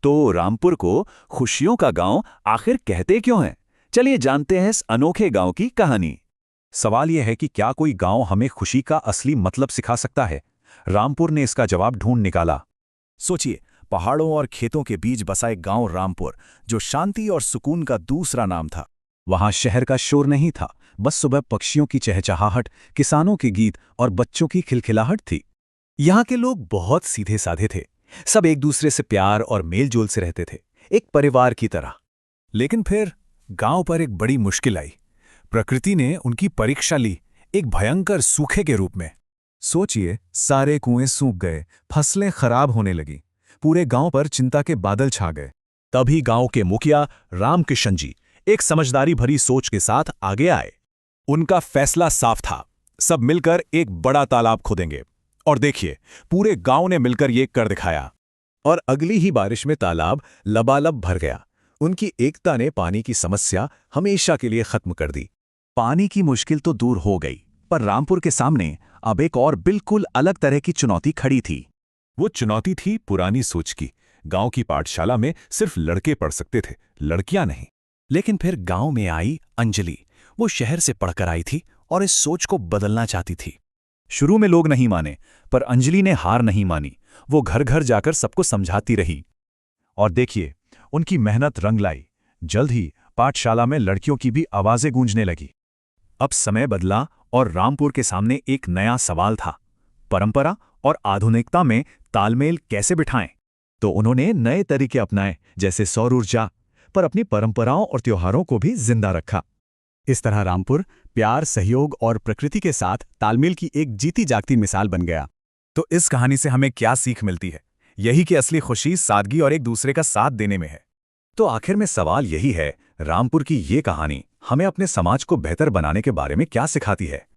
तो रामपुर को खुशियों का गांव आखिर कहते क्यों हैं? चलिए जानते हैं इस अनोखे गांव की कहानी। सवाल यह है कि क्या कोई गांव हमें खुशी का असली मतलब सिखा सकता है? रामपुर ने इसका जवाब ढूंढ निकाला। सोचिए, पहाड़ों और खेतों के बीच बसा एक गांव रामपुर, जो शांति और सुकून का दूसरा नाम था। वहां शहर का शोर नहीं था, बस सुबह पक्षियों की चहचहाहट, किसानों के गीत और बच्चों की खिलखिलाहट थी। यहाँ के लोग बहुत सीधे साधे थे, सब एक दूसरे से प्यार और मेलजोल से रहते थे, एक परिवार की तरह। लेकिन फिर गांव पर एक बड़ी मुश्किल आई। प्रकृति ने उनकी परीक्षा ली, एक भयंकर सूखे के रूप में। सोचिए, सारे कुएं सूख गए, फसलें खराब होने लगी, पूरे गांव पर चिंता के बादल छा गए। तभी गांव के मुखिया रामकिशन जी एक समझदारी भरी सोच के साथ आगे आए। उनका फैसला साफ था, सब मिलकर एक बड़ा तालाब खोदेंगे। और देखिए, पूरे गांव ने मिलकर ये कर दिखाया। और अगली ही बारिश में तालाब लबालब भर गया। उनकी एकता ने पानी की समस्या हमेशा के लिए खत्म कर दी। पानी की मुश्किल तो दूर हो गई, पर रामपुर के सामने अब एक और बिल्कुल अलग तरह की चुनौती खड़ी थी। वो चुनौती थी पुरानी सोच की। गांव की पाठशाला में सिर्फ लड़के पढ़ सकते थे, लड़कियां नहीं। लेकिन फिर गांव में आई अंजलि। वो शहर से पढ़कर आई थी और इस सोच को बदलना चाहती थी। शुरू में लोग नहीं माने, पर अंजलि ने हार नहीं मानी। वो घर घर जाकर सबको समझाती रही। और देखिए, उनकी मेहनत रंग लाई। जल्द ही पाठशाला में लड़कियों की भी आवाजें गूंजने लगी। अब समय बदला और रामपुर के सामने एक नया सवाल था, परंपरा और आधुनिकता में तालमेल कैसे बिठाएं। तो उन्होंने नए तरीके अपनाए, जैसे सौर ऊर्जा, पर अपनी परंपराओं और त्योहारों को भी जिंदा रखा। इस तरह रामपुर प्यार, सहयोग और प्रकृति के साथ तालमेल की एक जीती जागती मिसाल बन गया। तो इस कहानी से हमें क्या सीख मिलती है? यही कि असली खुशी सादगी और एक दूसरे का साथ देने में है। तो आखिर में सवाल यही है, रामपुर की ये कहानी हमें अपने समाज को बेहतर बनाने के बारे में क्या सिखाती है?